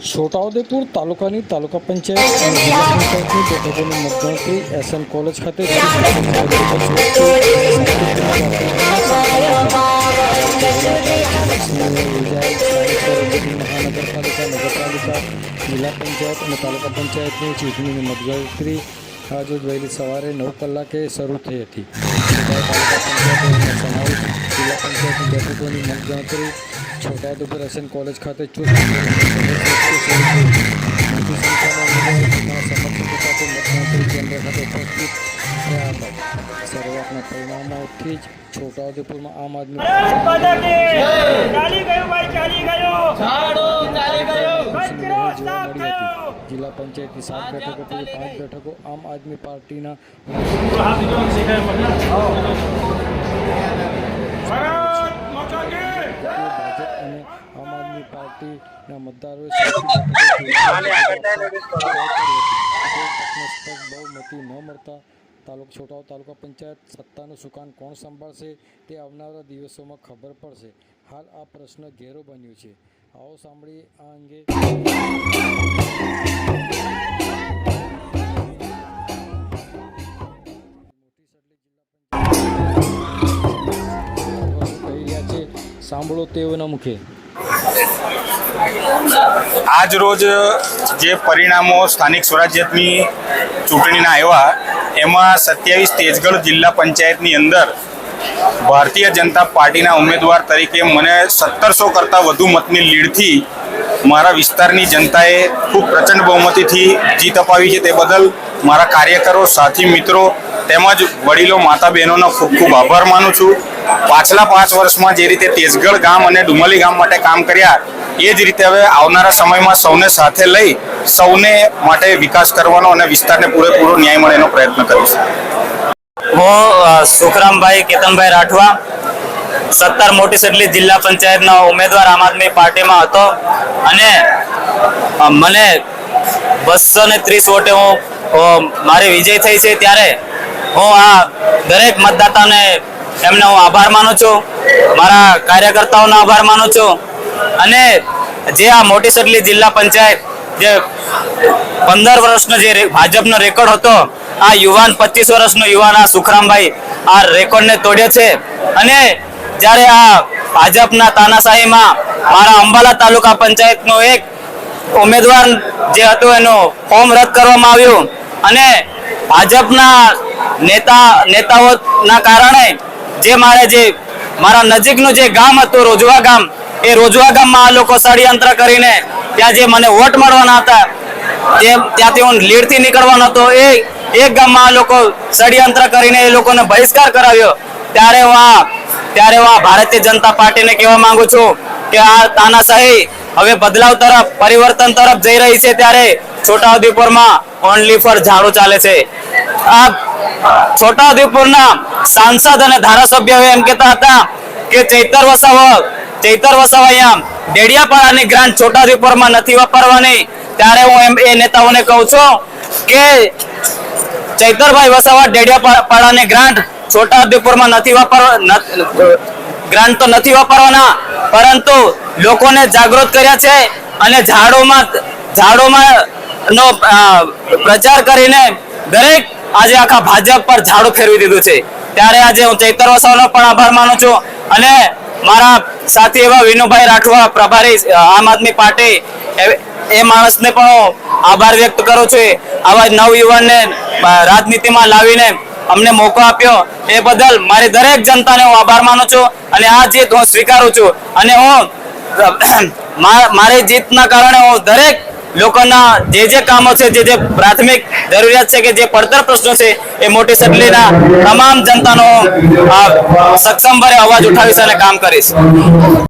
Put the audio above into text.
છોટાઉદેપુર તાલુકાની તાલુકા પંચાયત અને જિલ્લા પંચાયતની બેઠકોની મતગણતરી SN કોલેજ ખાતે મહાનગરપાલિકા, નગરપાલિકા, જિલ્લા પંચાયત અને તાલુકા પંચાયતની ચૂંટણીની મતગણતરી આજે વહેલી સવારે 9 કલાકે શરૂ થઈ હતી. જિલ્લા પંચાયતની બેઠકોની મતગણતરી છોટાઉદેપુર SN કોલેજ ખાતે શરૂઆતના પરિણામોથી જ છોટાઉદેપુરમાં આમ આદમી જિલ્લા પંચાયતની 7 બેઠકો પૈકી 5 બેઠકો આમ આદમી પાર્ટીના આમ આદમી પાર્ટીના મતદારોએ બહુમતી ન મળતા છોટાઉ તાલુકા પંચાયત સત્તાનું સુકાન કોણ સંભાળશે તે આવનારા દિવસોમાં ખબર પડશે. હાલ આ પ્રશ્ન ઘેરો બન્યો છે. આવો સાંભળીએ આ અંગે કહી રહ્યા છે. સાંભળો તેઓના મુખે. આજ રોજ જે પરિણામો સ્થાનિક સ્વરાજ્યની ચૂંટણીના આવ્યા એમાં 27 તેજગઢ જિલ્લા પંચાયતની અંદર ભારતીય જનતા પાર્ટીના ઉમેદવાર તરીકે મને 1700 કરતાં વધુ મતની લીડથી મારા વિસ્તારની જનતાએ ખૂબ પ્રચંડ બહુમતીથી જીત અપાવી છે. તે બદલ મારા કાર્યકરો, સાથી મિત્રો તેમજ વડીલો, માતા બહેનોનો ખૂબ ખૂબ આભાર માનું છું. પાછલા 5 વર્ષમાં જે રીતે તેજગઢ ગામ અને ડુમલી ગામ માટે કામ કર્યા એ જ રીતે હવે આવનારા સમયમાં સૌને સાથે લઈ સૌને માટે વિકાસ કરવાનો અને વિસ્તારને પૂરેપૂરો ન્યાય મળે એનો પ્રયત્ન કરીશ. હું સુખરામભાઈ કેતનભાઈ રાઠવા 17 મોટી સટલી જિલ્લા પંચાયતનો ઉમેદવાર આમ આદમી પાર્ટીમાં હતો અને મને 230 વોટે હું મારી વિજય થઈ છે. ત્યારે હું આ દરેક મતદાતાને એમને હું આભાર માનું છું, મારા કાર્યકર્તાઓનો આભાર માનું છું. અને જે આ મોટી સટલી જિલ્લા પંચાયત જે 15 વર્ષનો જે ભાજપનો રેકોર્ડ હતો, આ યુવાન 25 વર્ષનો યુવાન આ સુખરામભાઈ આ રેકોર્ડને તોડ્યો છે. અને જ્યારે આ ભાજપના તાનાશાહીમાં મારા અંબાલા તાલુકા પંચાયતનો એક ઉમેદવાર જે હતો એનું ફોર્મ રદ કરવામાં આવ્યું અને ભાજપના નેતાઓના કારણે જે મારા નજીકનું જે ગામ હતું રોજવા ગામ, એ રોજવા ગામમાં આ લોકો ષડયંત્ર કરીને ત્યાં જે મને વોટ મળવાના હતા ત્યાંથી હું લીડથી નીકળવાનો હતો, એ એક ગામમાં આ લોકો ષડયંત્ર કરીને એ લોકોને બહિષ્કાર કરાવ્યો. ત્યારે હું આ ભારતીય જનતા પાર્ટીને કહેવા માંગુ છું કે આ તાનાશાહી હવે બદલાવ તરફ, પરિવર્તન તરફ જઈ રહી છે. ત્યારે છોટાઉદેપુરમાં ઓનલી ફોર ઝાડુ ચાલે છે. આ છોટાઉદેપુરના સાંસદ અને ધારાસભ્ય એમ કહેતા હતા કે ચૈતર વસાવા અહીંયા ડેડિયાપાડાની ગ્રાન્ટ છોટાઉદેપુરમાં નથી વાપરવાની. ત્યારે હું એ નેતાઓને કહું છું કે ચૈતરભાઈ વસાવા ડેડિયાપાડાની ગ્રાન્ટ છોટાઉદેપુરમાં ગ્રાન્ટ તો નથી વાપરવાના, પરંતુ લોકોને જાગૃત કર્યા છે અને ઝાડોમાં નો પ્રચાર કરીને દરેક આજે આખા ભાજપ પર ઝાડુ ફેરવી દીધું છે. ત્યારે આજે હું ચૈતર વસાવાનો પણ આભાર માનું છું અને મારા સાથી એવા વિનુભાઈ રાઠવા, પ્રભારી આમ આદમી પાર્ટી, એ માણસને પણ હું આભાર વ્યક્ત કરું છું. આવા નવયુવાનને રાજનીતિમાં લાવીને અમને મોકો આપ્યો એ બદલ મારી દરેક જનતાને હું આભાર માનું છું અને આ જીત હું સ્વીકારું છું. અને હું મારી જીતના કારણે હું દરેક લોકોના જે કામો છે, જે પ્રાથમિક જરૂરિયાત છે, કે જે પડતર પ્રશ્નો છે, એ મોટી સટલીના તમામ જનતાનો સક્ષમ ભરે અવાજ ઉઠાવીશ અને કામ કરીશ.